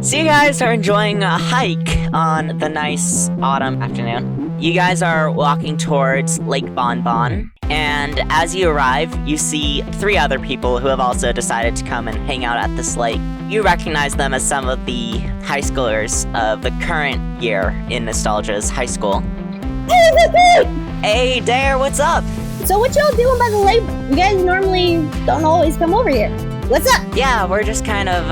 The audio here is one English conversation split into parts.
So you guys are enjoying a hike on the nice autumn afternoon. You guys are walking towards Lake Bon Bon, and as you arrive, you see 3 other people who have also decided to come and hang out at this lake. You recognize them as some of the high schoolers of the current year in Nostalgia's high school. Hey, Dare, what's up? So what y'all doing by the lake? You guys normally don't always come over here. What's up? Yeah, we're just kind of,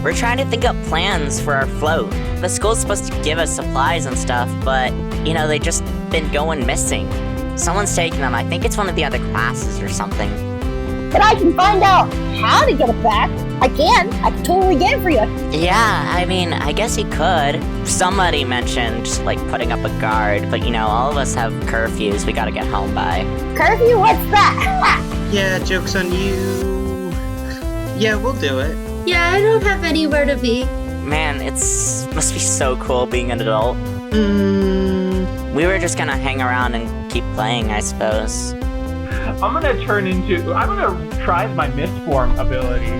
we're trying to think up plans for our float. The school's supposed to give us supplies and stuff, but, they just been going missing. Someone's taking them. I think it's one of the other classes or something. But I can find out how to get it back. I can totally get it for you. Yeah, I guess you could. Somebody mentioned, putting up a guard, but, all of us have curfews we gotta get home by. Curfew? What's that? Yeah, joke's on you. Yeah, we'll do it. Yeah, I don't have anywhere to be. Man, must be so cool being an adult. We were just gonna hang around and keep playing, I suppose. I'm gonna try my mistform ability.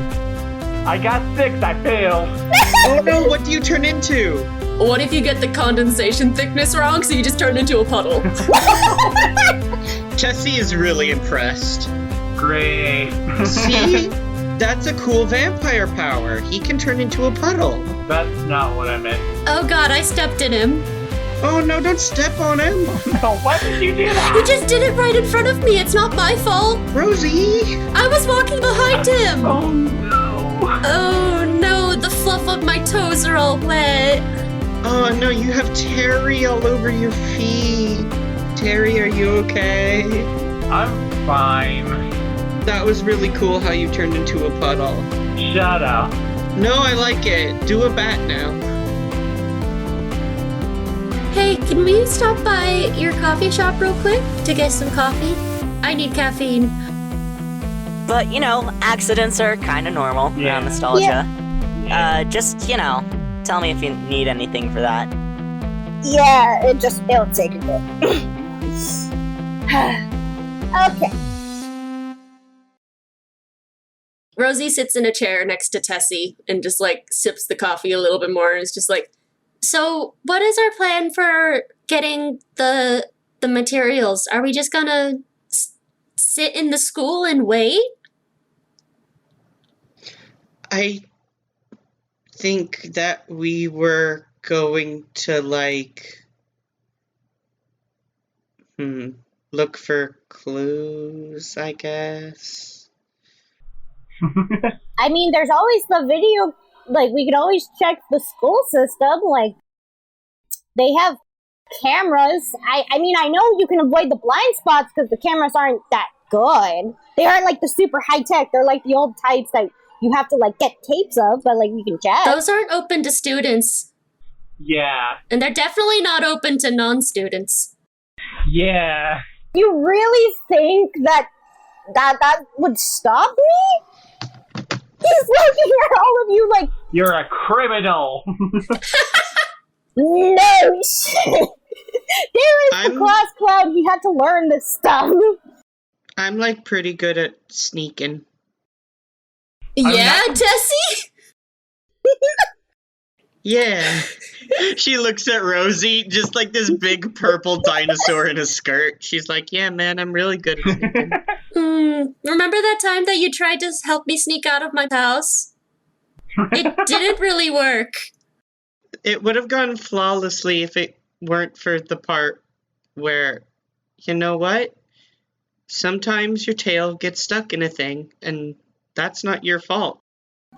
I got 6, I failed. Oh no, what do you turn into? What if you get the condensation thickness wrong, so you just turn into a puddle? Tessie is really impressed. Great. See? That's a cool vampire power. He can turn into a puddle. That's not what I meant. Oh god, I stepped in him. Oh no, don't step on him. No, why did you do that? You just did it right in front of me. It's not my fault. Rosie! I was walking behind him. Oh no. Oh no, the fluff of my toes are all wet. Oh no, you have Terry all over your feet. Terry, are you okay? I'm fine. That was really cool how you turned into a puddle. Shut up. No, I like it. Do a bat now. Hey, can we stop by your coffee shop real quick to get some coffee? I need caffeine. But, accidents are kind of normal around Nostalgia. Just, tell me if you need anything for that. Yeah, it'll take a bit. Okay. Rosie sits in a chair next to Tessie and just sips the coffee a little bit more and is just like, so what is our plan for getting the materials? Are we just gonna sit in the school and wait? I think that we were going to look for clues, I guess. There's always the video, we could always check the school system, they have cameras. I know you can avoid the blind spots because the cameras aren't that good. They aren't the super high tech, they're the old types that you have to get tapes of, but we can check. Those aren't open to students. Yeah. And they're definitely not open to non-students. Yeah. You really think that would stop me? He's looking at all of you You're a criminal. no shit. There is the class clown. He had to learn this stuff. I'm pretty good at sneaking. Yeah, Tessie? Yeah. She looks at Rosie, just this big purple dinosaur in a skirt. She's like, yeah, man, I'm really good at sneaking. Remember that time that you tried to help me sneak out of my house? It didn't really work. It would have gone flawlessly if it weren't for the part where, you know what? Sometimes your tail gets stuck in a thing, and that's not your fault.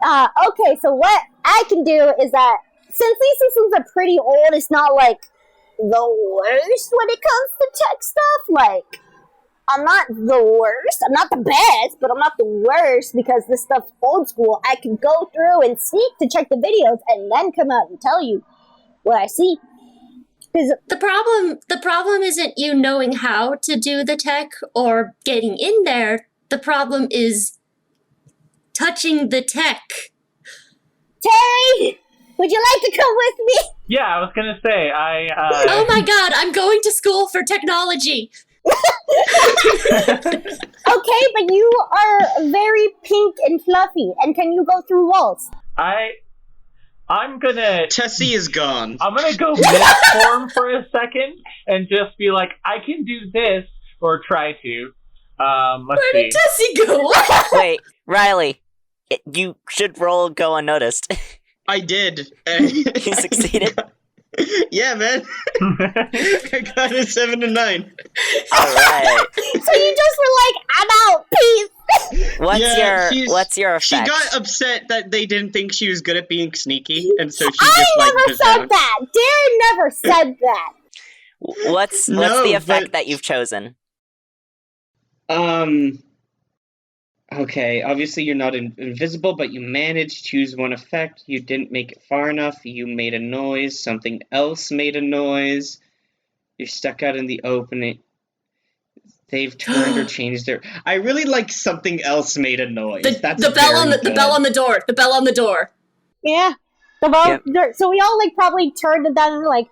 Okay, so what I can do is that, since these systems are pretty old, it's not the worst when it comes to tech stuff. I'm not the worst. I'm not the best, but I'm not the worst because this stuff's old school. I can go through and sneak to check the videos and then come out and tell you what I see. The problem isn't you knowing how to do the tech or getting in there. The problem is touching the tech. Terry, would you like to come with me? Yeah, I was gonna say, Oh my god, I'm going to school for technology! Okay, but you are very pink and fluffy, and can you go through walls? I'm gonna Tessie is gone. go misform for a second and just be like, I can do this, or try to. Let's Where see. did Tessie go? Wait, Riley, you should roll go unnoticed. I did. You succeeded? Yeah, man. I got a 7 and 9. Alright. So you just were like, I'm out, peace. What's your effect? She got upset that they didn't think she was good at being sneaky, and so she I just like never fizzed said out. that. Darren never said that. What's No, the effect but- that you've chosen? Okay, obviously you're not invisible, but you managed. Choose one effect. You didn't make it far enough. You made a noise. Something else made a noise. You're stuck out in the open. They've turned or changed their. I really like something else made a noise. That's the bell on very the bell on the door. The bell on the door. Yeah. So we all like probably turned to them and were like,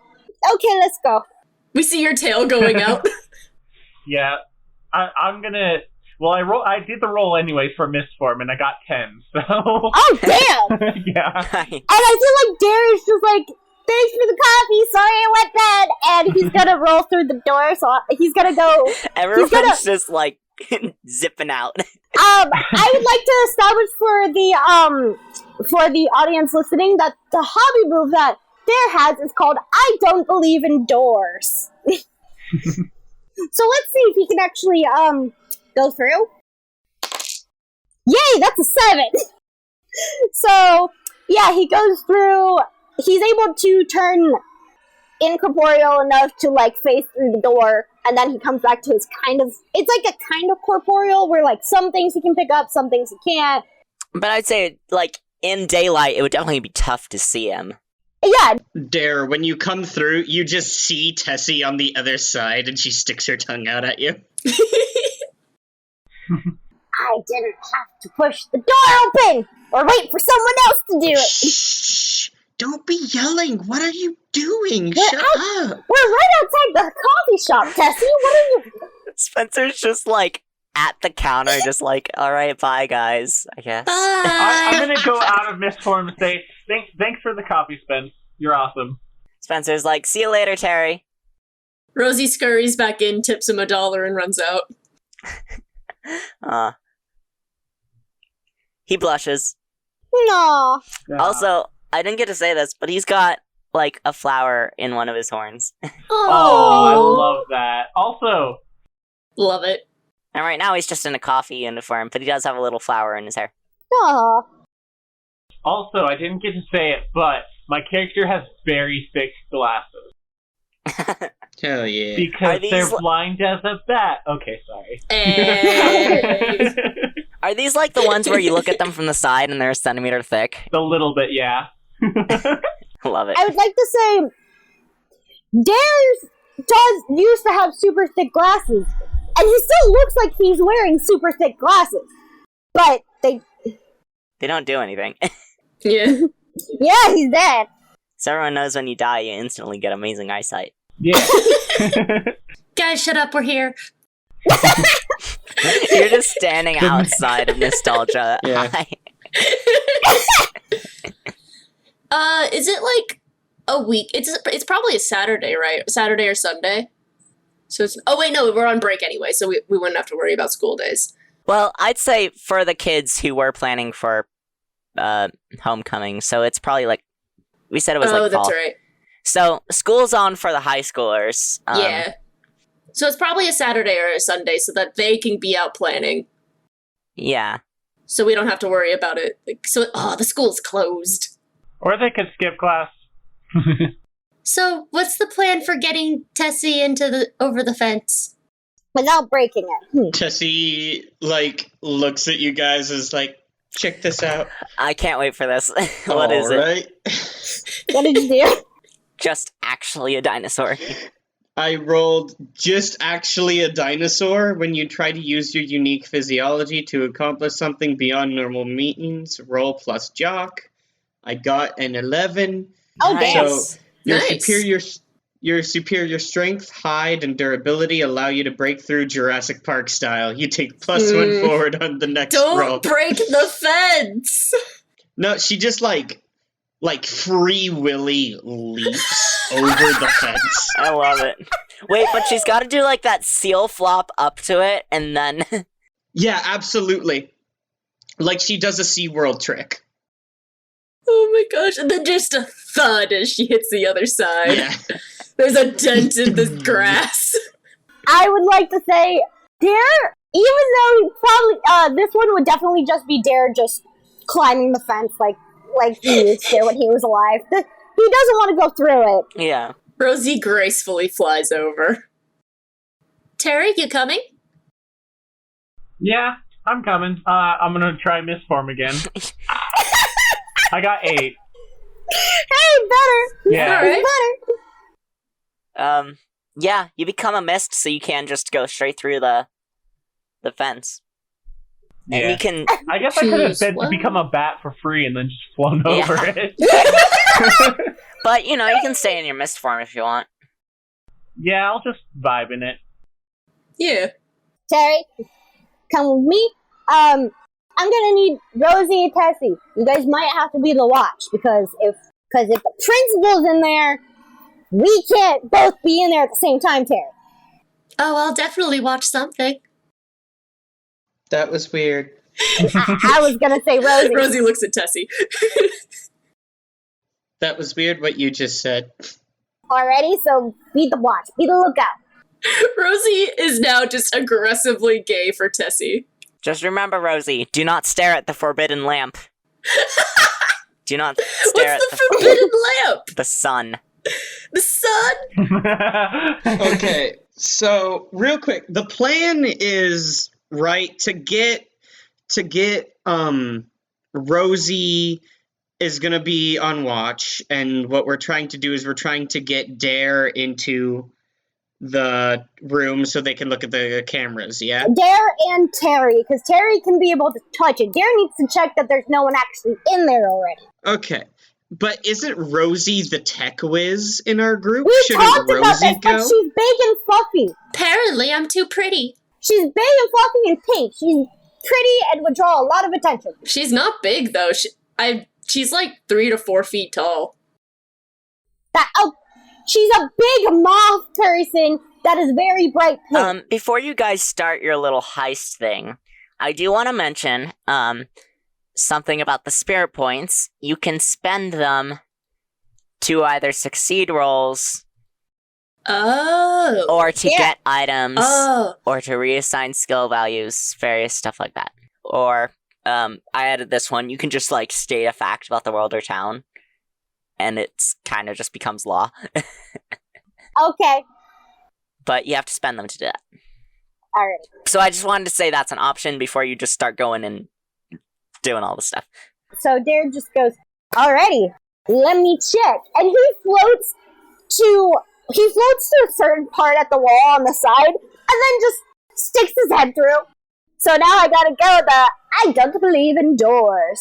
okay, let's go. We see your tail going out. Yeah, I'm gonna. Well, I did the roll anyways for misform, and I got 10. So. Oh damn! Yeah. And I feel like Darren's just like, thanks for the coffee, sorry I went bad, and he's gonna roll through the door, so he's gonna go. Everyone's just like zipping out. I would like to establish for the audience listening that the hobby move that Dare has is called I Don't Believe in Doors. So let's see if he can actually go through. Yay, that's a 7. So yeah, he goes through. He's able to turn incorporeal enough to like face through the door, and then he comes back to his kind of. It's like a kind of corporeal where like some things he can pick up, some things he can't. But I'd say, like, in daylight, it would definitely be tough to see him. Yeah, Dare, when you come through, you just see Tessie on the other side, and she sticks her tongue out at you. I didn't have to push the door open or wait for someone else to do it. Shh! Don't be yelling. What are you doing? We're Shut up. We're right outside the coffee shop, Tessie. What are you? Spencer's just, like, at the counter, just like, alright, bye, guys, I guess. I'm gonna go out of misform and say, thanks for the coffee, Spence. You're awesome. Spencer's like, see you later, Terry. Rosie scurries back in, tips him $1, and runs out. He blushes. No. Also, I didn't get to say this, but he's got, like, a flower in one of his horns. Oh, I love that. Also, Love it. And right now he's just in a coffee uniform, but he does have a little flower in his hair. Aw. I didn't get to say it, but my character has very thick glasses. Hell yeah. Because these they're li- blind as a bat. Okay, sorry. Hey. Are these like the ones where you look at them from the side and they're a centimeter thick? A little bit, yeah. Love it. I would like to say, Dare used to have super thick glasses, and he still looks like he's wearing super thick glasses. But They don't do anything. Yeah. yeah, he's dead. So everyone knows when you die, you instantly get amazing eyesight. Yeah. Guys, shut up, we're here. You're just standing outside of nostalgia. Yeah. Is it like a week? It's probably a Saturday, right? Saturday or Sunday. So it's. Oh wait, no, we're on break anyway, so we wouldn't have to worry about school days. Well, I'd say for the kids who were planning for homecoming, so it's probably like we said it was like fall. That's right. So school's on for the high schoolers. Yeah. So it's probably a Saturday or a Sunday, so that they can be out planning. Yeah. So we don't have to worry about it. The school's closed. Or they could skip class. So what's the plan for getting Tessie over the fence? Without breaking it. Tessie, like, looks at you guys as like, check this out. I can't wait for this. What is it? Right? What did you do? Just actually a dinosaur. I rolled just actually a dinosaur. When you try to use your unique physiology to accomplish something beyond normal means, roll plus jock. I got an 11. Oh, Nice. damn. So your Nice. superior strength, hide, and durability allow you to break through Jurassic Park style. You take +1 forward on the next roll. Don't break the fence! No, she just like like Free Willy leaps over the fence. I love it. Wait, but she's got to do like that seal flop up to it, and then. Yeah, absolutely. Like she does a SeaWorld trick. Oh my gosh. And then just a thud as she hits the other side. Yeah. There's a dent in the grass. I would like to say, Dare, even though probably this one would definitely just be Dare just climbing the fence like he used to when he was alive. He doesn't want to go through it. Yeah. Rosie gracefully flies over. Terry, you coming? Yeah, I'm coming. I'm gonna try Miss Form again. I got 8. Hey, better. Yeah. Alright. Better. Yeah, you become a mist, so you can just go straight through the fence. And Yeah. you can. I guess I could have Choose become a bat for free and then just flown Yeah. over it. But, you can stay in your mist form if you want. Yeah, I'll just vibe in it. Yeah. Terry, come with me. I'm gonna need Rosie and Tessie. You guys might have to be the watch because if the principal's in there, we can't both be in there at the same time, Terry. Oh, I'll definitely watch something. That was weird. I was gonna say Rosie. Rosie looks at Tessie. That was weird what you just said. Alrighty, so be the watch, be the lookout. Rosie is now just aggressively gay for Tessie. Just remember, Rosie, do not stare at the forbidden lamp. Do not stare What's at the forbidden lamp? the sun. The sun? Okay, so real quick, the plan is to get Rosie is gonna be on watch, and what we're trying to do is we're trying to get Dare into the room so they can look at the cameras, yeah? Dare and Terry, because Terry can be able to touch it. Dare needs to check that there's no one actually in there already. Okay. But isn't Rosie the tech whiz in our group? We Shouldn't talked about Rosie this, but go? she's big and fluffy. Apparently, I'm too pretty. She's big and fluffy and pink. She's pretty and would draw a lot of attention. She's not big, though. She's like 3 to 4 feet tall. She's a big moth person that is very bright pink. Before you guys start your little heist thing, I do want to mention, something about the spirit points. You can spend them to either succeed rolls, Oh. or to get items, Oh. or to reassign skill values, various stuff like that. Or, I added this one, you can just, state a fact about the world or town, and it's kind of just becomes law. Okay. But you have to spend them to do that. Alright. So I just wanted to say that's an option before you just start going and doing all the stuff. So Dare just goes, alrighty, let me check. And he floats to a certain part at the wall on the side, and then just sticks his head through. So now I gotta go I don't believe in doors.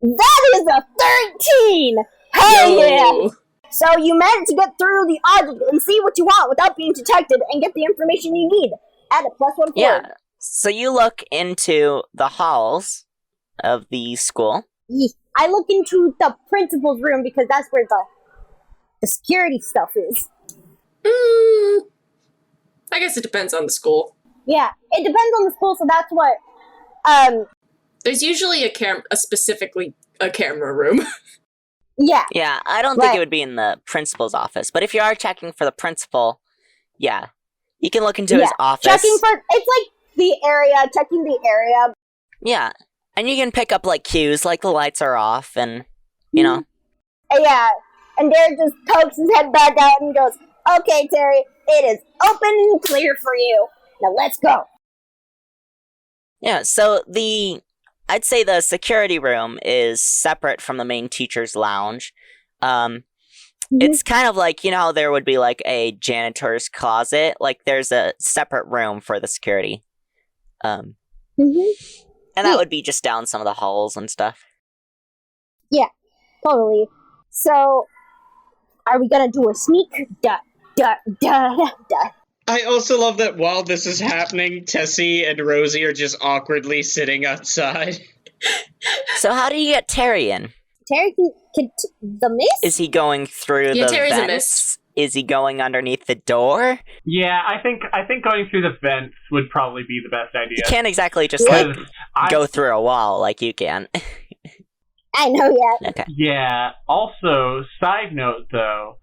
That is a 13! Hell yeah! So you managed to get through the object and see what you want without being detected and get the information you need. Add a +1 forward. Yeah. So you look into the halls of the school. I look into the principal's room because that's where the security stuff is. I guess it depends on the school. Yeah, it depends on the school, so that's what. There's usually specifically a camera room. Yeah. Yeah, I don't think it would be in the principal's office, but if you are checking for the principal, yeah, you can look into his office. It's like the area, checking the area. Yeah, and you can pick up cues, like the lights are off, and you know. Yeah, and Dare just pokes his head back out and goes, "Okay, Terry, it is open and clear for you. Now let's go." Yeah, so I'd say the security room is separate from the main teacher's lounge. It's kind of like, how there would be a janitor's closet. There's a separate room for the security. And that would be just down some of the halls and stuff. Yeah, totally. So, are we gonna do a sneak? I also love that while this is happening, Tessie and Rosie are just awkwardly sitting outside. So how do you get Terry in? Terry can the mist? Is he going through Yeah, the Terry's a vents? mist. Is he going underneath the door? Yeah, I think going through the vents would probably be the best idea. You can't exactly just Because go through a wall like you can. I know, yeah. Okay. Yeah. Also, side note though,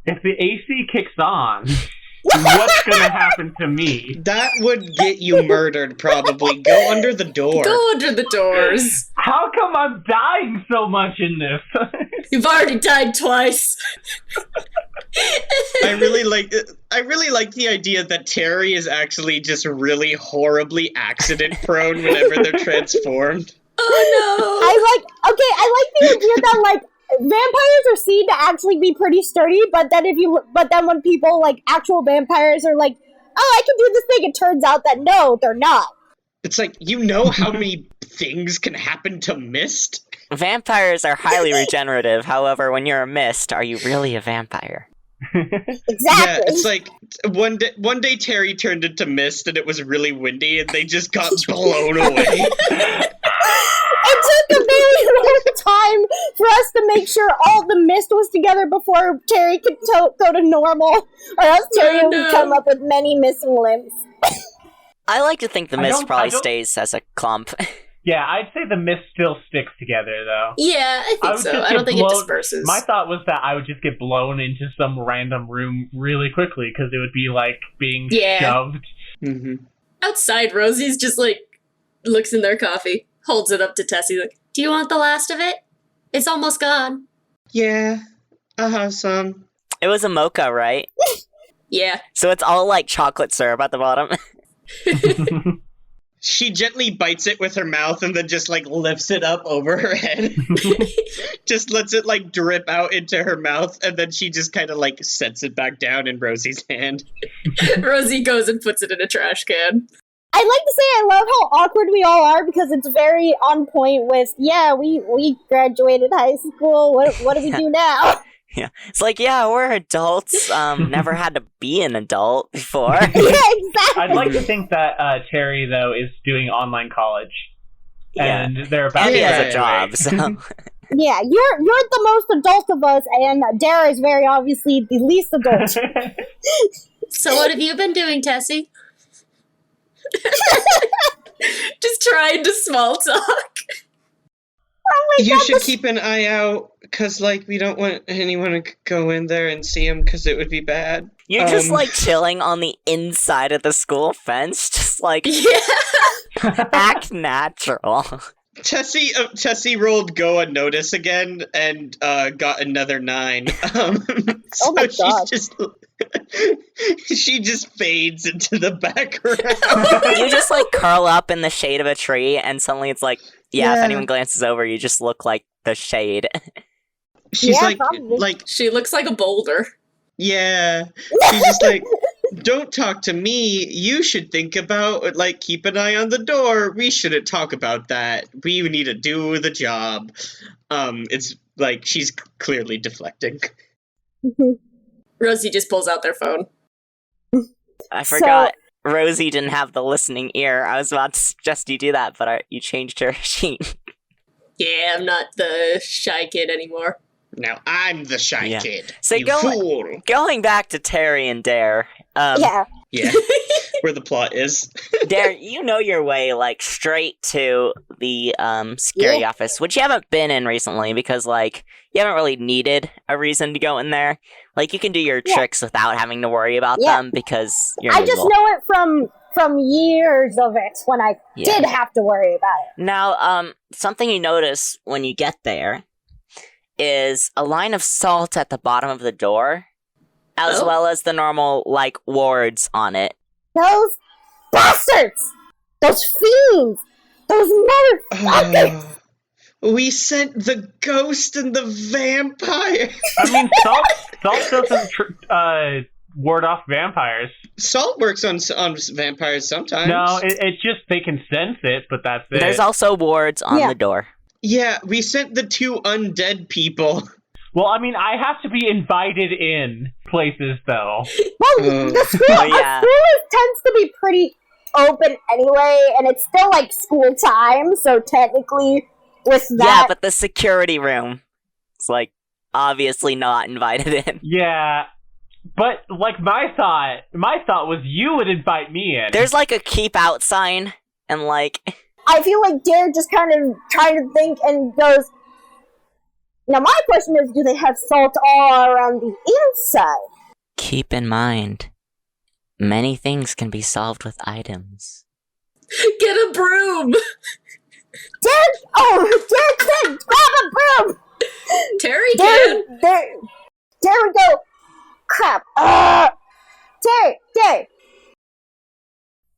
if the AC kicks on, what's gonna happen to me? That would get you murdered, probably. Go under the door. Go under the doors. How come I'm dying so much in this? You've already died twice. I really like the idea that Terry is actually just really horribly accident prone whenever they're transformed. Oh I like the idea that like vampires are seen to actually be pretty sturdy, but then when people like actual vampires are like, oh, I can do this thing, it turns out that no, they're not. It's like, you know how many things can happen to mist? Vampires are highly regenerative. However, when you're a mist, are you really a vampire? Exactly. Yeah, it's like one day Terry turned into mist and it was really windy and they just got blown away. It took a very long time for us to make sure all the mist was together before Terry could go to normal, or else Terry would come up with many missing limbs. I like to think the mist probably I don't- stays as a clump. Yeah, I'd say the mist still sticks together though. Yeah, I think would so. just I get don't think it disperses. My thought was that I would just get blown into some random room really quickly because it would be like being shoved. Mm-hmm. Outside, Rosie's just like looks in their coffee, holds it up to Tessie, like, "Do you want the last of it? It's almost gone." Yeah, I'll have some. It was a mocha, right? Yeah. So it's all like chocolate syrup at the bottom. She gently bites it with her mouth and then just like lifts it up over her head. Just lets it like drip out into her mouth and then she just kind of like sets it back down in Rosie's hand. Rosie goes and puts it in a trash can. I'd like to say I love how awkward we all are because it's very on point with, yeah, we graduated high school, what do we do now? Yeah, it's like, yeah, we're adults. Never had to be an adult before. Yeah, exactly. I'd like to think that Terry though is doing online college, Yeah. and they're about And to he has a graduate. job, so Yeah, you're the most adult of us, and Dara is very obviously the least adult. So what have you been doing, Tessie? Just trying to small talk. You should keep an eye out because like we don't want anyone to go in there and see him because it would be bad. you're just like chilling on the inside of the school fence, just like Yeah. act natural. Tessie rolled go unnoticed again and got another 9. So Oh my God. she just fades into the background. You just like curl up in the shade of a tree, and suddenly it's like, yeah, if Yeah. anyone glances over, you just look like the shade. She's Yeah, probably. like, She looks like a boulder. yeah. She's just like, don't talk to me. You should think about, like, keep an eye on the door. We shouldn't talk about that. We need to do the job. It's like she's clearly deflecting. Rosie just pulls out their phone. I forgot Rosie didn't have the listening ear. I was about to suggest you do that, but you changed her sheet. Yeah, I'm not the shy kid anymore. Now I'm the shy Yeah. kid. So you fool. Going back to Terry and Dare. Yeah. Yeah, where the plot is. Dare, you know your way, like, straight to the security office, which you haven't been in recently because, like, you haven't really needed a reason to go in there. Like, you can do your tricks without having to worry about them because you're I just invisible. know it from years of it when I did have to worry about it. Now, something you notice when you get there is a line of salt at the bottom of the door, as Oh. well as the normal, like, wards on it. Those bastards! Those fiends! Those motherfuckers! We sent the ghost and the vampire. I mean, salt doesn't ward off vampires. Salt works on vampires sometimes. No, it's just they can sense it, but that's it. There's also wards on the door. Yeah, we sent the 2 undead people. Well, I mean, I have to be invited in places, though. Well, the school, yeah. tends to be pretty open anyway, and it's still like school time, so technically with Yeah, that. but the security room is, like, obviously not invited in. Yeah, but like my thought was you would invite me in. There's, like, a keep out sign, and, like... I feel like Dare just kind of trying to think and goes, now my question is, do they have salt all around the inside? Keep in mind, many things can be solved with items. Get a broom! Dare said, grab a broom! Terry can! Dare would go, crap, Dare,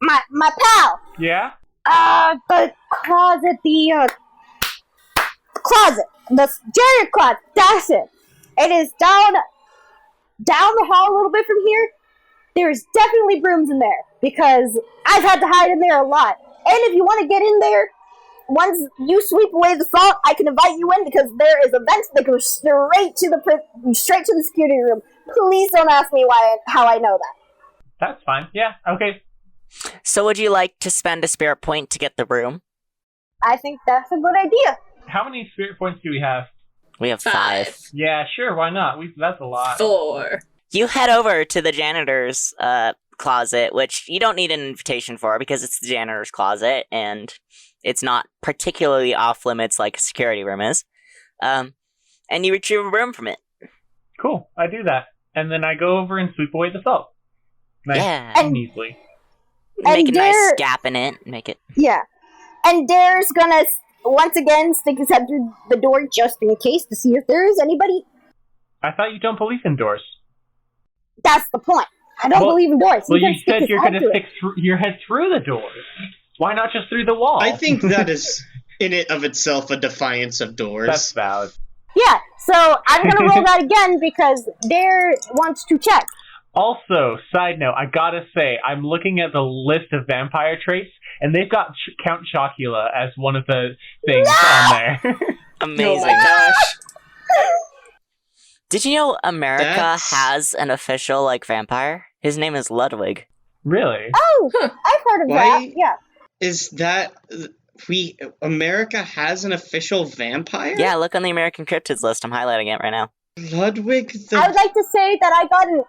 my pal, Yeah? the closet, the janitor closet, that's it. It is down the hall a little bit from here. There's definitely brooms in there, because I've had to hide in there a lot. And if you want to get in there, once you sweep away the salt, I can invite you in, because there is a vent that goes straight to the security room. Please don't ask me how I know that. That's fine. Yeah, okay. So would you like to spend a spirit point to get the room? I think that's a good idea. How many spirit points do we have? We have 5. Yeah, sure, why not? That's a lot. 4. You head over to the janitor's closet, which you don't need an invitation for because it's the janitor's closet, and it's not particularly off-limits like a security room is. And you retrieve a broom from it. Cool, I do that. And then I go over and sweep away the salt. Nice Yeah. and easily. Make a nice Dare- gap in it. Make it... Yeah. And Dare's gonna, once again, stick his head through the door just in case to see if there is anybody. I thought you don't believe in doors. That's the point. I don't believe in doors. Well, He you can stick said his you're head going to through it. stick your head through the doors. Why not just through the wall? I think that is, in it of itself, a defiance of doors. That's valid. Yeah, so I'm gonna roll that again because Dare wants to check. Also, side note, I gotta say, I'm looking at the list of vampire traits, and they've got Count Chocula as one of the things on there. Amazing. Oh my gosh. Did you know America That's- has an official, like, vampire? His name is Ludwig. Really? Oh, I've heard of Why- that. Yeah. Is that America has an official vampire? Yeah, look on the American cryptids list. I'm highlighting it right now. Ludwig the... I would like to say that I got an 8,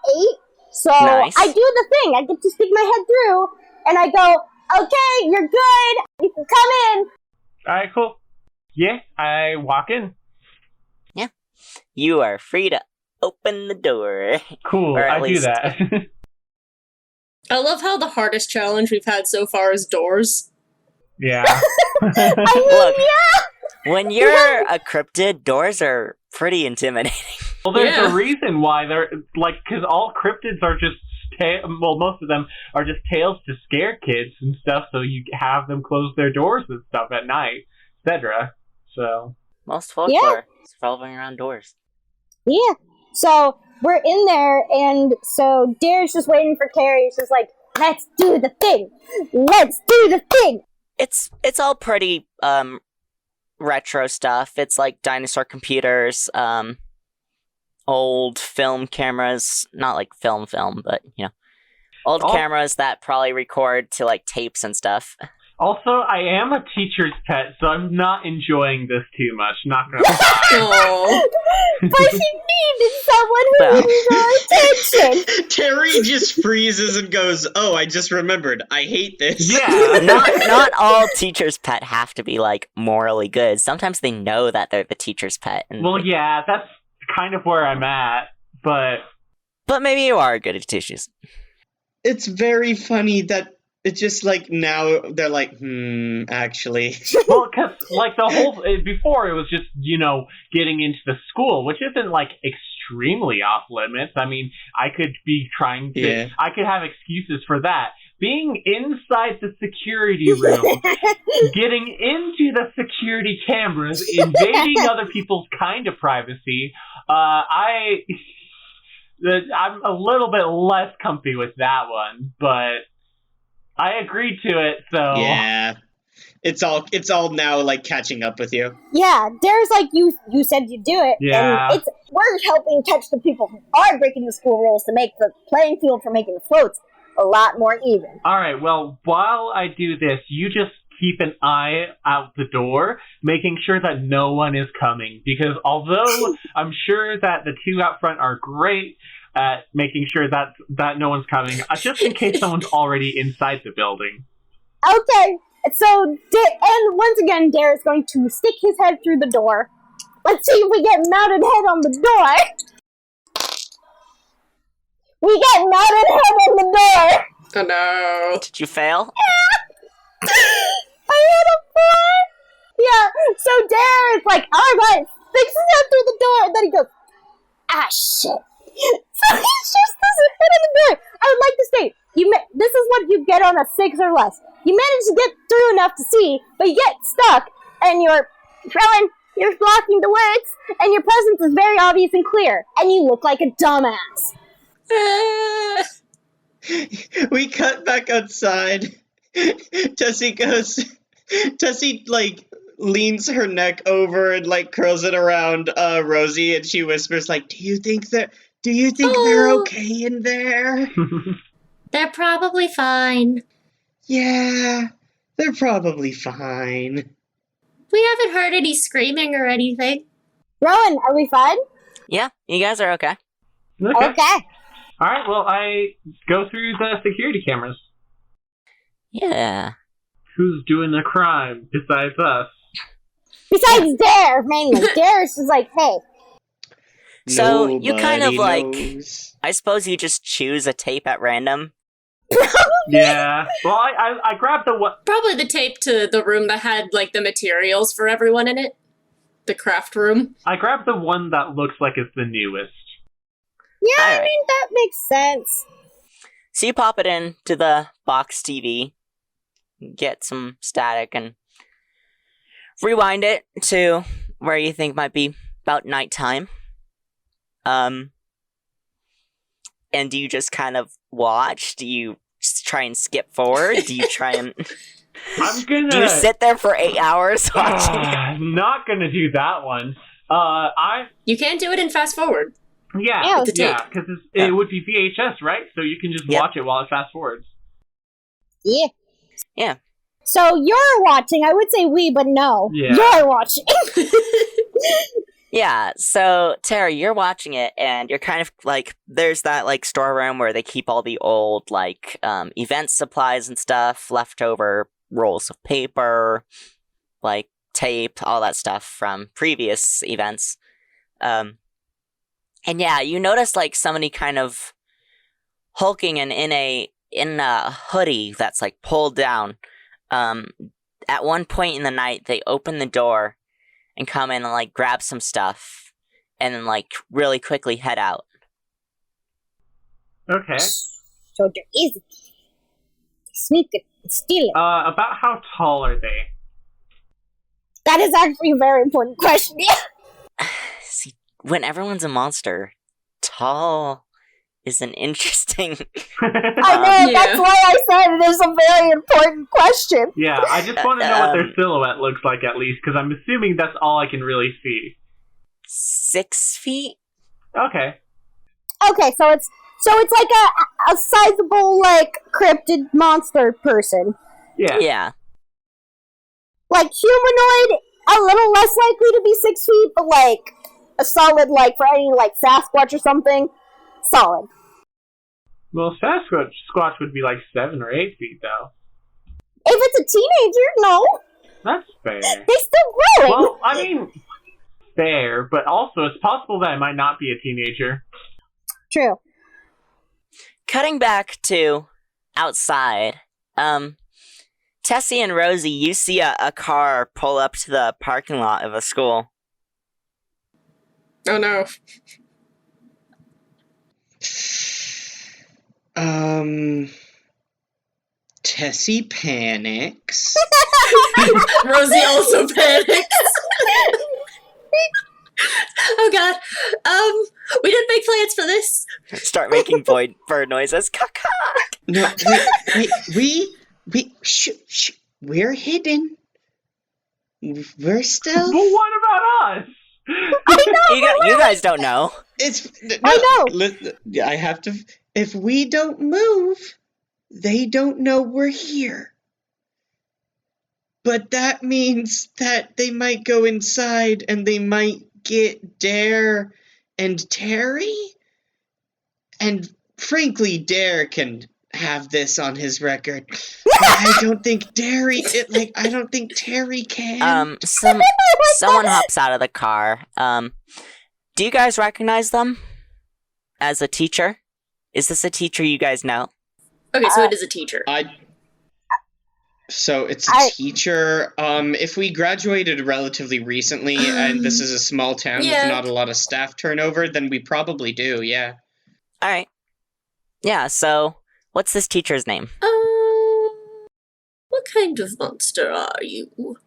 so Nice. I do the thing. I get to stick my head through, and I go, okay, you're good. You can come in. Alright, cool. Yeah, I walk in. You are free to open the door. Cool, Or at I do least- that. I love how the hardest challenge we've had so far is doors. Yeah. I mean, Look. yeah. When you're a cryptid, doors are pretty intimidating. Well, there's Yeah. a reason why they're, like, because all cryptids are just, most of them are just tales to scare kids and stuff, so you have them close their doors and stuff at night, etc. So, Most folklore is revolving around doors. Yeah. So we're in there, and so Dare's just waiting for Carrie. She's like, let's do the thing. Let's do the thing. It's all pretty retro stuff. It's like dinosaur computers, old film cameras, not like film, but old Oh. cameras that probably record to like tapes and stuff. also, I am a teacher's pet, so I'm not enjoying this too much, not gonna lie. Oh. But she needed someone who Well. needed her attention. Terry just freezes and goes, "Oh, I just remembered. I hate this." Yeah. Not all teachers' pet have to be like morally good. Sometimes they know that they're the teacher's pet. And, Well, yeah, that's kind of where I'm at, but but maybe you are good at teachers. It's very funny that it's just like now they're like, actually. well, because like the whole before it was just getting into the school, which isn't like extremely off limits. I mean, I could be trying to, Yeah. I could have excuses for that. Being inside the security room, getting into the security cameras, invading other people's kind of privacy, I'm a little bit less comfy with that one, but I agreed to it, so Yeah. It's all now like catching up with you. Yeah, Dare's like, you said you'd do it. Yeah. And we're helping catch the people who are breaking the school rules to make the playing field for making the floats a lot more even. All right, well, while I do this, you just keep an eye out the door, making sure that no one is coming. Because although I'm sure that the two out front are great at making sure that no one's coming, just in case someone's already inside the building. Okay, so, and once again, Dare is going to stick his head through the door. Let's see if we get mounted head on the door. We get mounted head on the door. Oh no. Did you fail? I had a 4. Yeah, so Dare is like, alright, sticks his head through the door, and then he goes, ah, shit. So he just does his head on the door. I would like to state, this is what you get on a 6 or less. You manage to get through enough to see, but you get stuck, and you're blocking the words, and your presence is very obvious and clear, and you look like a dumbass. We cut back outside. Tessie, like, leans her neck over and, like, curls it around Rosie, and she whispers, like, do you think they're okay in there? They're probably fine. Yeah, they're probably fine. We haven't heard any screaming or anything. Rowan, are we fine? Yeah, you guys are okay. Okay. Alright, well, I go through the security cameras. Yeah. Who's doing the crime besides us? Besides Dare, mainly. Dare is just like, hey. So you kind of Nobody like, knows. I suppose you just choose a tape at random. Yeah. Well, I grabbed the one. Probably the tape to the room that had, like, the materials for everyone in it. The craft room. I grabbed the one that looks like it's the newest. Yeah, I Alright. mean, that makes sense. So you pop it into the box TV, get some static, and rewind it to where you think might be about nighttime. And do you just kind of watch? Do you try and skip forward? Do you try and I'm gonna. do you sit there for 8 hours watching it? I'm not gonna do that one. You can do it in fast forward. Yeah, with the tape. because it would be VHS, right? So you can just Yeah. watch it while it fast forwards. Yeah. Yeah. So you're watching. I would say we, but no. Yeah. You're watching. Yeah, so Tara, you're watching it, and you're kind of like, there's that like storeroom where they keep all the old like event supplies and stuff, leftover rolls of paper, like tape, all that stuff from previous events. And yeah, you notice like somebody kind of hulking and in a hoodie that's like pulled down. At one point in the night, they open the door and come in and like grab some stuff, and then like really quickly head out. Okay. So there is sneak it and steal it. About how tall are they? That is actually a very important question. Yeah. See, when everyone's a monster, tall is an interesting. I know, Yeah. that's why I said it is a very important question. Yeah, I just want to know what their silhouette looks like at least, because I'm assuming that's all I can really see. 6 feet? Okay. Okay, so it's like a sizable, like, cryptid monster person. Yeah. Yeah. Like, humanoid, a little less likely to be 6 feet, but, like, a solid, like, for any, like, Sasquatch or something, solid. Well, Sasquatch would be like 7 or 8 feet, though. If it's a teenager, no. That's fair. They still growing. Well, I mean, fair, but also it's possible that it might not be a teenager. True. Cutting back to outside, Tessie and Rosie, you see a car pull up to the parking lot of a school. Oh no. Tessie panics. Rosie also panics. Oh god. We didn't make plans for this. Start making bird noises. Caw-caw. No, wait, shh, we're hidden. We're stealth. But what about us? You guys don't know. I know. Listen, I have to. If we don't move, they don't know we're here. But that means that they might go inside and they might get Dare and Terry? And frankly, Dare can have this on his record. But I don't think I don't think Terry can. Someone hops out of the car. Do you guys recognize them as a teacher? Is this a teacher you guys know? Okay, so it is a teacher. So it's a teacher. If we graduated relatively recently and this is a small town with not a lot of staff turnover, then we probably do, yeah. Alright. Yeah, so what's this teacher's name? What kind of monster are you?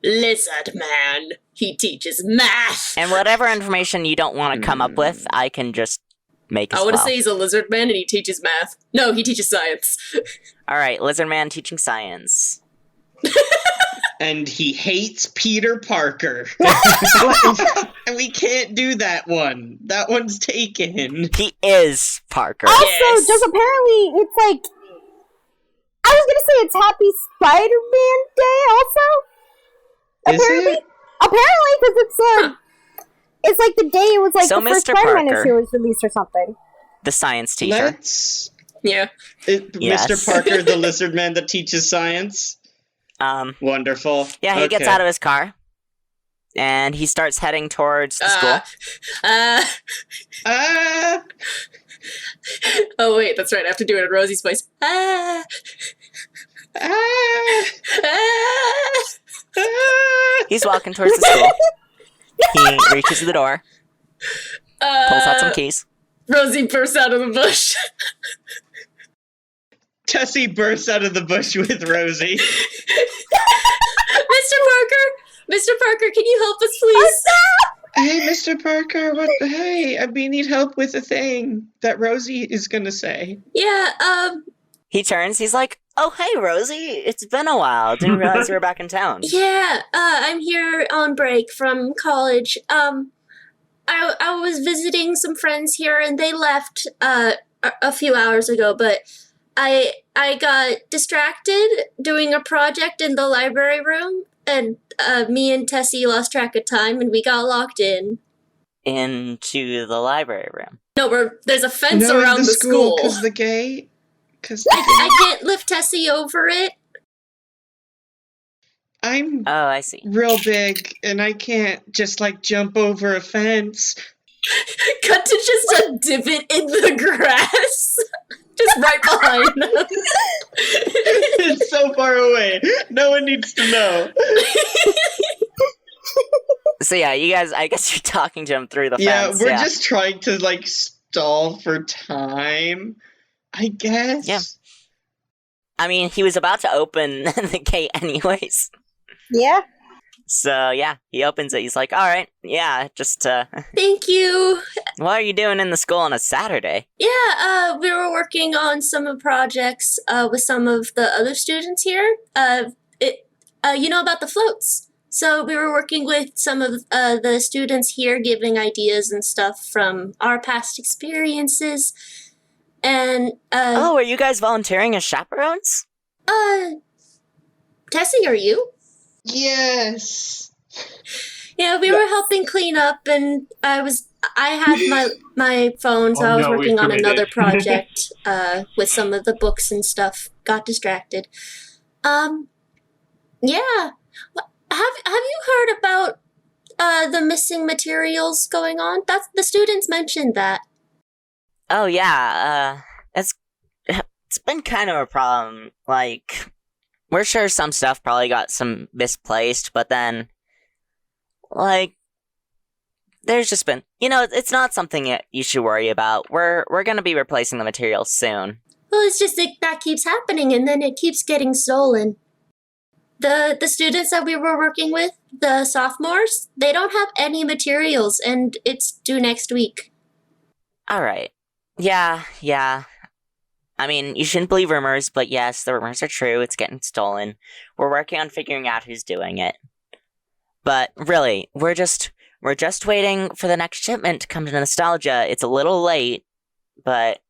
Lizard Man. He teaches math. And whatever information you don't want to come up with, I can just make as I want to well. say he's a lizard man and he teaches math. No, he teaches science. Alright, Lizard Man teaching science. And he hates Peter Parker. And we can't do that one. That one's taken. He is Parker. Also, just apparently, it's like, I was gonna say it's Happy Spider-Man Day. Also, apparently, because it's like the day it was like So the first Mr. Spider-Man Parker. issue was released or something. The science teacher. Yeah. Yes. Mr. Parker, the lizard man that teaches science. Wonderful. Yeah, he gets out of his car, and he starts heading towards the school. Oh wait, that's right. I have to do it in Rosie's voice. He's walking towards the school. He reaches the door, pulls out some keys. Rosie bursts out of the bush. Tessie bursts out of the bush with Rosie. Mr. Parker, can you help us, please? Hey, Mr. Parker, hey, we need help with a thing that Rosie is gonna say. Yeah, He turns, he's like, oh, hey, Rosie, it's been a while. Didn't realize you were back in town. Yeah, I'm here on break from college. I was visiting some friends here and they left, a few hours ago, but I got distracted doing a project in the library room, and me and Tessie lost track of time, and we got locked in. Into the library room. No, there's a fence around the school. Because the gate? I can't lift Tessie over it. I'm I see. real big, and I can't just, jump over a fence. Cut to just a divot in the grass. Just right behind them. It's so far away. No one needs to know. So yeah, you guys, I guess you're talking to him through the fence. We're just trying to, stall for time, I guess. Yeah. I mean, he was about to open the gate anyways. Yeah. So yeah, he opens it. He's like, all right, yeah, just, Thank you. what are you doing in the school on a Saturday? Yeah, we were working on some projects with some of the other students here. You know about the floats. So we were working with some of the students here, giving ideas and stuff from our past experiences. And are you guys volunteering as chaperones? Tessie, are you? Yes. Yeah, we were helping clean up, and I had my phone, so I was working on another project with some of the books and stuff. Got distracted. Yeah. Have you heard about the missing materials going on? The students mentioned that. Oh yeah, it's been kind of a problem. We're sure some stuff probably got some misplaced, but then, there's just been, it's not something you should worry about. We're gonna be replacing the materials soon. Well, it's just that keeps happening, and then it keeps getting stolen. The students that we were working with, the sophomores, they don't have any materials, and it's due next week. Alright. Yeah. I mean, you shouldn't believe rumors, but yes, the rumors are true. It's getting stolen. We're working on figuring out who's doing it. But really, we're just waiting for the next shipment to come to Nostalgia. It's a little late, but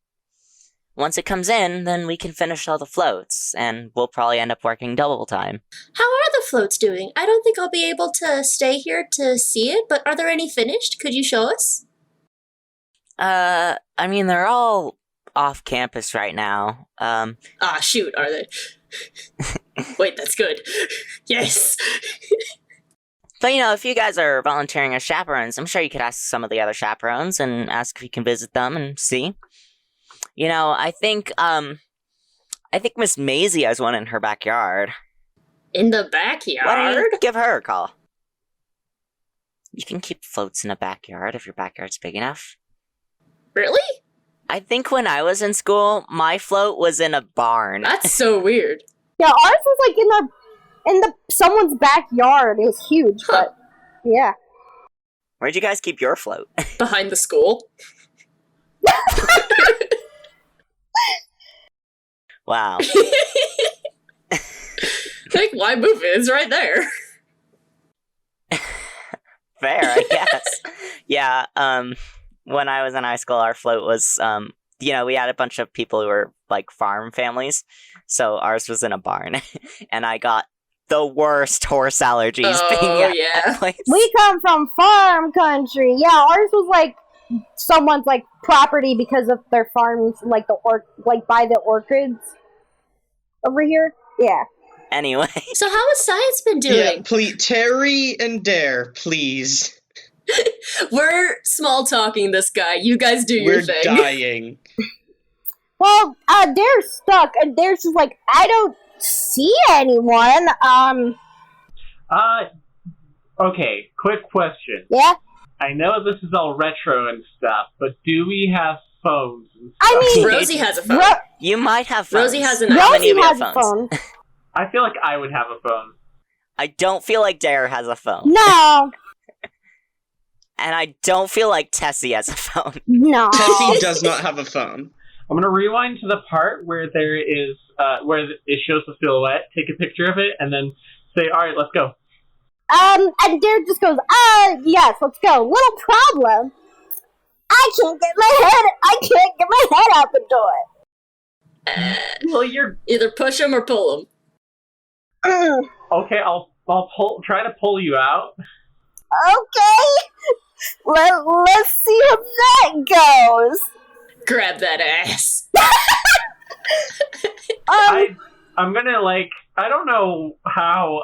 once it comes in, then we can finish all the floats, and we'll probably end up working double time. How are the floats doing? I don't think I'll be able to stay here to see it, but are there any finished? Could you show us? I mean, they're all off campus right now. Shoot, are they? Wait, that's good. Yes. But, if you guys are volunteering as chaperones, I'm sure you could ask some of the other chaperones and ask if you can visit them and see. I think Miss Maisie has one in her backyard. In the backyard? Why don't you give her a call? You can keep floats in a backyard if your backyard's big enough. Really? I think when I was in school, my float was in a barn. That's so weird. Yeah, ours was in someone's backyard. It was huge, but yeah. Where'd you guys keep your float? Behind the school. Wow. Like, why move it? It's right there. Fair, I guess. Yeah, when I was in high school, our float was, we had a bunch of people who were, farm families, so ours was in a barn, and I got the worst horse allergies being at that place. We come from farm country. Yeah, ours was, someone's, property because of their farms, by the orchids over here. Yeah. Anyway. So how has science been doing? Yeah, please, Terry and Dare, please. We're small talking this guy. You guys do your thing. We're dying. Well, Dare's stuck, and Dare's just I don't see anyone. Okay, quick question. Yeah? I know this is all retro and stuff, but do we have phones and stuff? I mean, Rosie has a phone. You might have phones. Rosie has an How many of Rosie you has have a phones? phone. I feel like I would have a phone. I don't feel like Dare has a phone. No. And I don't feel like Tessie has a phone. No. Tessie does not have a phone. I'm gonna rewind to the part where there is, where it shows the silhouette, take a picture of it, and then say, alright, let's go. And Dare just goes, yes, let's go. Little problem. I can't get my head out the door. Well, you're... Either push him or pull him. Okay, I'll try to pull you out. Okay. Let's see how that goes. Grab that ass. I'm gonna, I don't know how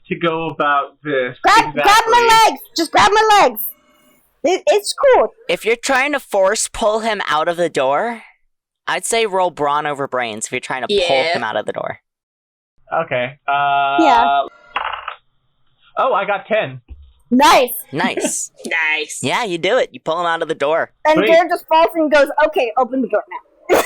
to go about this Grab my legs. Just grab my legs. It's cool. If you're trying to force pull him out of the door, I'd say roll brawn over brains if you're trying to pull him out of the door. Okay. Yeah. Oh, I got 10. Nice. Nice. Nice. Yeah, you do it. You pull him out of the door. And Wait. Dare just falls and goes, okay, open the door now.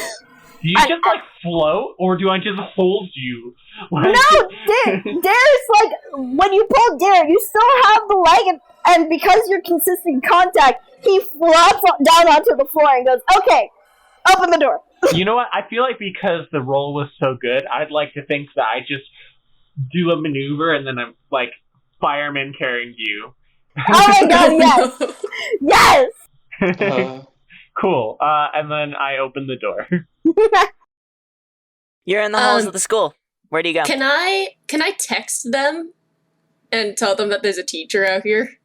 Do you just, float, or do I just hold you? No, Dare's when you pull Dare, you still have the leg, and because you're consistent contact, he flops down onto the floor and goes, okay, open the door. You know what? I feel like because the roll was so good, I'd like to think that I just do a maneuver and then I'm fireman carrying you. Oh my god, yes! Yes! Cool. And then I open the door. You're in the halls of the school. Where do you go? Can I text them and tell them that there's a teacher out here?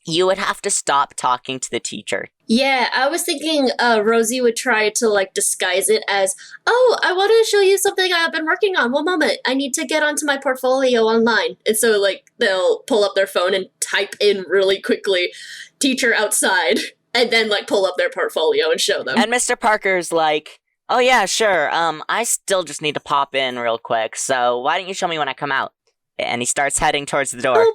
You would have to stop talking to the teacher. Yeah, I was thinking Rosie would try to disguise it as, oh, I want to show you something I've been working on. One moment, I need to get onto my portfolio online. And so they'll pull up their phone and type in really quickly, teacher outside, and then pull up their portfolio and show them. And Mr. Parker's like, oh yeah, sure, I still just need to pop in real quick, so why don't you show me when I come out? And he starts heading towards the door. Oh,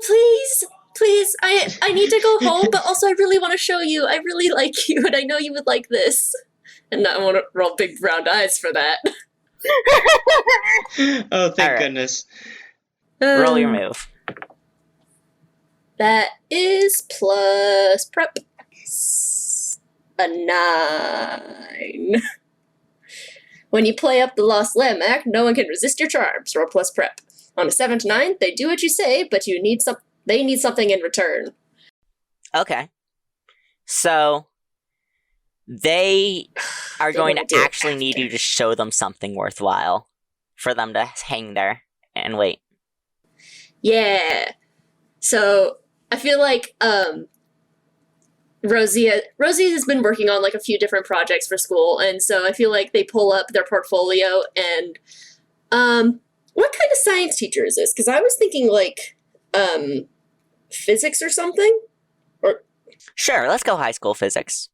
please, I need to go home, but also I really want to show you. I really like you, and I know you would like this. And I want to roll big round eyes for that. Oh, thank Alright. goodness. Roll your move. That is plus prep. A 9. When you play up the Lost Lamb act, no one can resist your charms. Roll plus prep. On a 7 to 9, they do what you say, but they need something in return. Okay. So, They are They going wanna to do it actually need you after. to show them something worthwhile for them to hang there and wait. Yeah. So I feel like Rosie has been working on like a few different projects for school, and so I feel like they pull up their portfolio and what kind of science teacher is this? Because I was thinking like physics or something. Sure, let's go high school physics.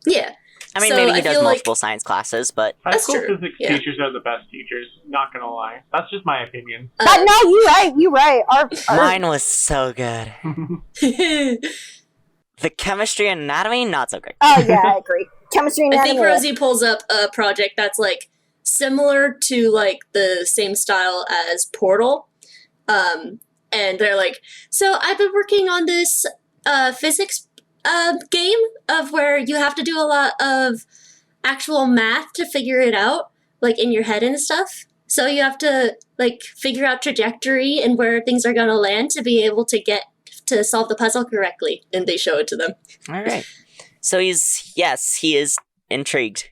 Yeah. I mean, So maybe he I does feel like- multiple science classes, but High That's school true, physics yeah. teachers are the best teachers. Not gonna lie. That's just my opinion. But no, you're right. Our mine was so good. The chemistry and anatomy, not so great. Oh yeah, I agree. Chemistry and I think anatomy. Rosie pulls up a project that's like similar to like the same style as Portal. And they're like, so I've been working on this physics game of where you have to do a lot of actual math to figure it out, like in your head and stuff. So you have to like figure out trajectory and where things are gonna land to be able to get to solve the puzzle correctly. And they show it to them. All right. So he is intrigued.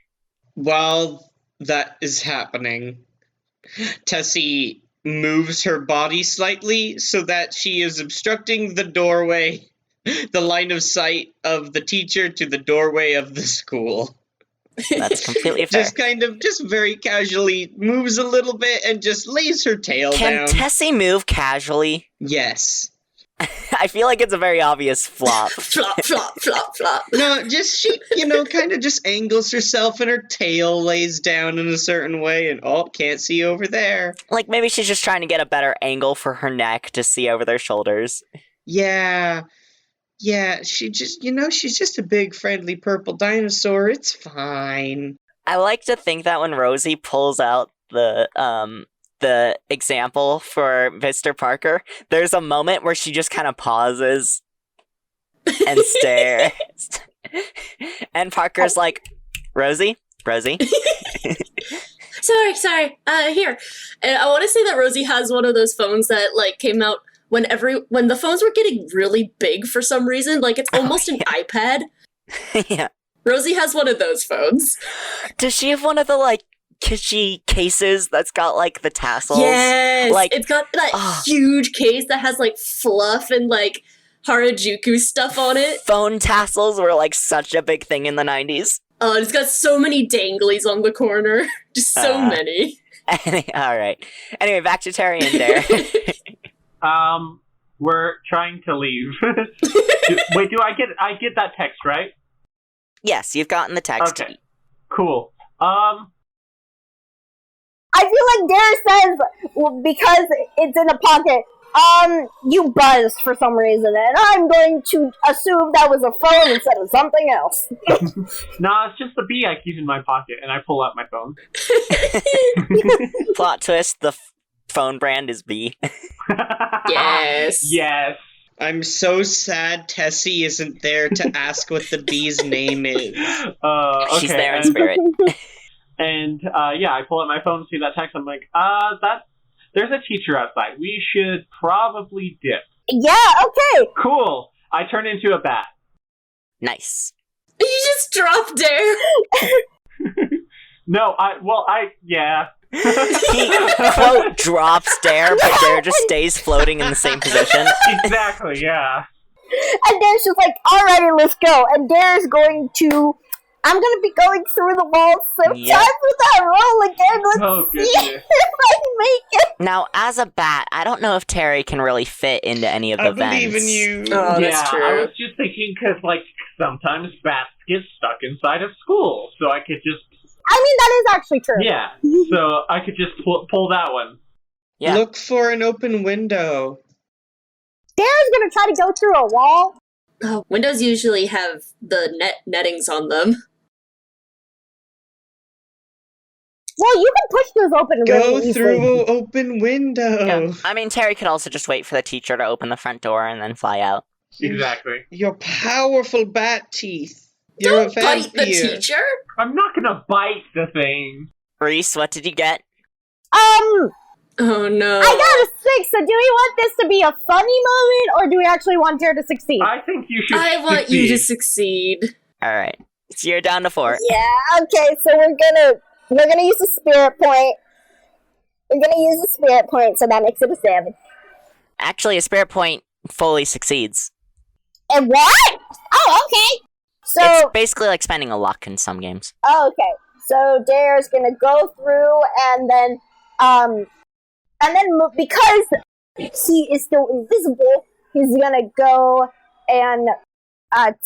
While that is happening, Tessie moves her body slightly so that she is obstructing the doorway, the line of sight of the teacher to the doorway of the school. That's completely fair. Just very casually moves a little bit and just lays her tail Can down. Tessie move casually? Yes. I feel like it's a very obvious flop. Flop, flop, flop, flop. No, just she, kind of just angles herself and her tail lays down in a certain way and, can't see over there. Like, maybe she's just trying to get a better angle for her neck to see over their shoulders. Yeah, she just, she's just a big friendly purple dinosaur. It's fine. I like to think that when Rosie pulls out the example for Mr. Parker, there's a moment where she just kind of pauses and stares. And Parker's like, Rosie? Sorry. Here. And I want to say that Rosie has one of those phones that like came out when the phones were getting really big for some reason. Like it's almost an iPad. Yeah. Rosie has one of those phones. Does she have one of the, like, kitschy cases that's got, like, the tassels? Yes. Like, it's got that huge case that has like fluff and like Harajuku stuff on it. phone tassels were, like, such a big thing in the 90s. Oh, and it's got so many danglies on the corner. Just so many. Alright. Anyway, back to Terry and Dare. We're trying to leave. Wait, do I get that text, right? Yes, you've gotten the text. Okay. Cool. I feel like Dare says, well, because it's in a pocket, you buzzed for some reason, and I'm going to assume that was a phone instead of something else. Nah, it's just the bee I keep in my pocket, and I pull out my phone. Plot twist, the phone brand is B. Yes. Yes. I'm so sad Tessie isn't there to ask what the bee's name is. Okay, She's there in spirit. And I pull out my phone, see that text. I'm like, there's a teacher outside. We should probably dip. Yeah, okay. Cool. I turn into a bat. Nice. You just dropped Dare. No, yeah. He, quote, drops Dare, but Dare just stays floating in the same position. Exactly, yeah. And Dare's just like, alrighty, let's go. And Dare's going to... I'm gonna be going through the walls, so Yep. time for that roll again. Let's Oh, see goodness. if I can make it. Now, as a bat, I don't know if Terry can really fit into any of the I believe vents. in you. Oh, Yeah, that's true. I was just thinking, because, like, sometimes bats get stuck inside of school, so I could just... I mean, that is actually true. Yeah, so I could just pull that one. Yeah. Look for an open window. Dare's gonna try to go through a wall. Oh, windows usually have the nettings on them. Well, you can push those open Go really through easily. an open window. Yeah. I mean, Terry could also just wait for the teacher to open the front door and then fly out. Exactly. Your powerful bat teeth. You're Don't a bite the vampire. teacher. I'm not gonna bite the thing. Reese, what did you get? Oh no. I got a 6, so do we want this to be a funny moment, or do we actually want Dare to succeed? I think you should I want you to succeed. succeed. Alright. So you're down to 4. Yeah, okay, so we're gonna use the spirit point. We're gonna use the spirit point, so that makes it a 7. Actually, a spirit point fully succeeds. And what? Oh, okay. So It's basically like spending a luck in some games. oh, okay. So Dare's gonna go through and then because he is still invisible, he's gonna go and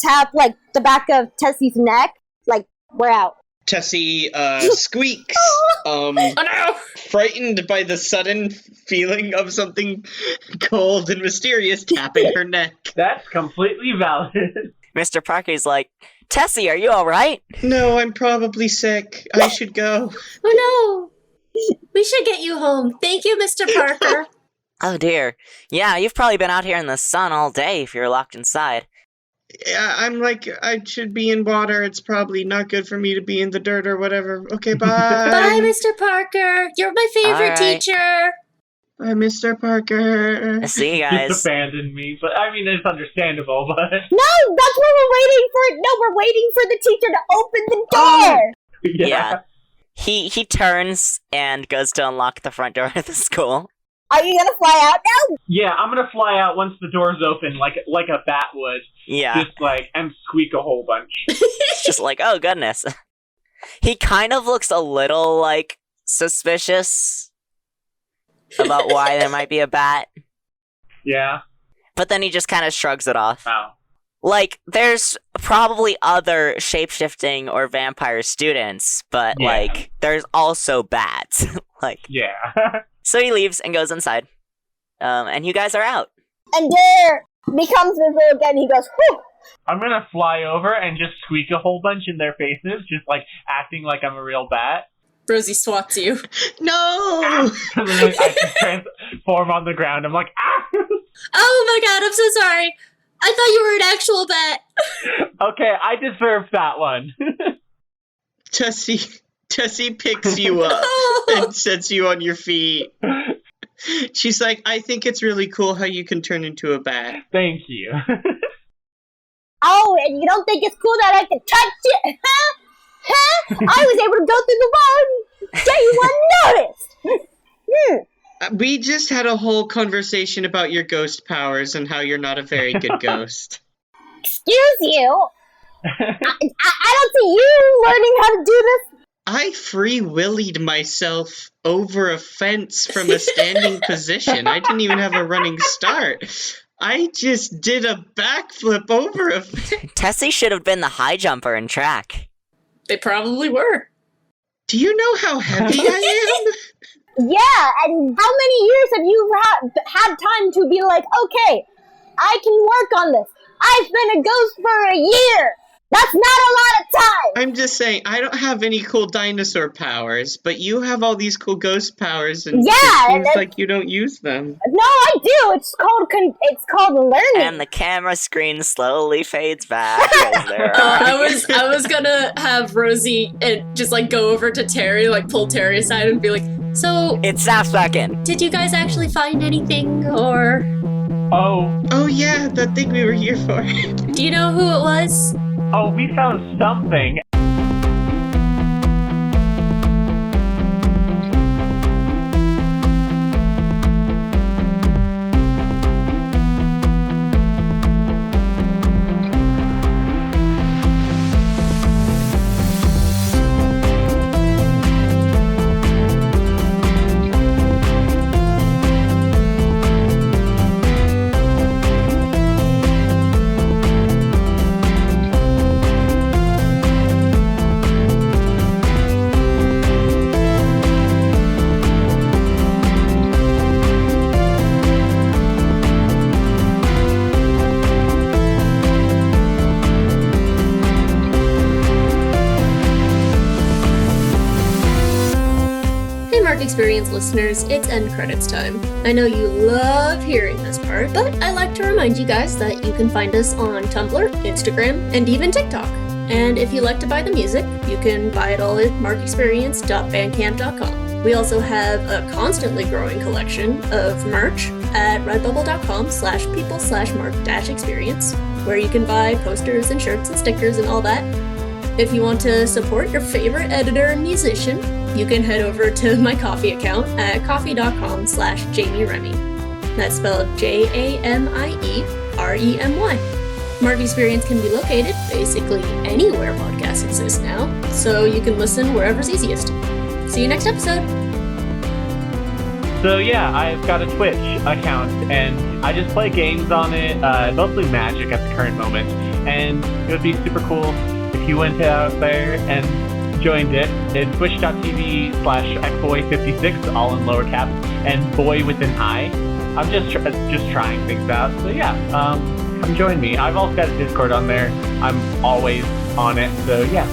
tap like the back of Tessie's neck. Like, we're out. Tessie squeaks, Oh no! frightened by the sudden feeling of something cold and mysterious tapping her neck. That's completely valid. Mr. Parker's like, Tessie, are you alright? No, I'm probably sick. I should go. Oh no! We should get you home. Thank you, Mr. Parker. Oh dear. Yeah, you've probably been out here in the sun all day if you're locked inside. Yeah, I'm like, I should be in water. It's probably not good for me to be in the dirt or whatever. Okay, bye. Bye, Mr. Parker. You're my favorite All right. teacher. Bye, Mr. Parker. See you Just guys. abandoned me, but I mean, it's understandable, but... No, that's what we're waiting for. No, we're waiting for the teacher to open the door. Yeah. He turns and goes to unlock the front door of the school. Are you gonna fly out now? Yeah, I'm gonna fly out once the door's open, like a bat would. Yeah. Just like, and squeak a whole bunch. It's just like, oh goodness. He kind of looks a little like suspicious about why there might be a bat, Yeah. but then he just kind of shrugs it off. Wow. Like, there's probably other shapeshifting or vampire students, but Yeah. like, there's also bats. Like, Yeah. so he leaves and goes inside. And you guys are out. And Dare becomes visible again. He goes, whew. I'm gonna fly over and just squeak a whole bunch in their faces, just like acting like I'm a real bat. Rosie swats you. No! And then I just transform on the ground. I'm like, ah! Oh my god, I'm so sorry. I thought you were an actual bat. Okay, I deserve that one. Tessie picks you up and sets you on your feet. She's like, I think it's really cool how you can turn into a bat. Thank you. Oh, and you don't think it's cool that I can touch it? Huh? Huh? I was able to go through the wall and get you unnoticed. We just had a whole conversation about your ghost powers and how you're not a very good ghost. Excuse you. I don't see you learning how to do this. I free-willied myself over a fence from a standing position. I didn't even have a running start. I just did a backflip over a fence. Tessie should have been the high jumper in track. They probably were. Do you know how heavy I am? Yeah, and how many years have you had time to be like, okay, I can work on this. I've been a ghost for a year. That's not a lot of time. I'm just saying, I don't have any cool dinosaur powers, but you have all these cool ghost powers, and Yeah, it and seems like you don't use them. No, I do. It's called learning. And the camera screen slowly fades back. As there are... I was gonna have Rosie and just like go over to Terry, like pull Terry aside and be like, so It snaps back in. did you guys actually find anything, or Oh yeah, that thing we were here for. do you know who it was? Oh, we found something. Hey Mark Experience listeners, it's end credits time. I know you love hearing this part, but I like to remind you guys that you can find us on Tumblr, Instagram, and even TikTok. And if you like to buy the music, you can buy it all at markexperience.bandcamp.com. We also have a constantly growing collection of merch at redbubble.com/people/mark-experience, where you can buy posters and shirts and stickers and all that. If you want to support your favorite editor and musician, you can head over to my Ko-fi account at ko-fi.com/Jamie Remy. That's spelled JAMIEREMY. Mark Experience can be located basically anywhere podcasts exist now, so you can listen wherever's easiest. See you next episode! So yeah, I've got a Twitch account, and I just play games on it, mostly Magic at the current moment, and it would be super cool if you went out there and joined it. It's twitch.tv/xboy56, all in lower caps, and boy with an I. I'm just trying things out, so yeah, come join me. I've also got a Discord on there. I'm always on it, so yeah.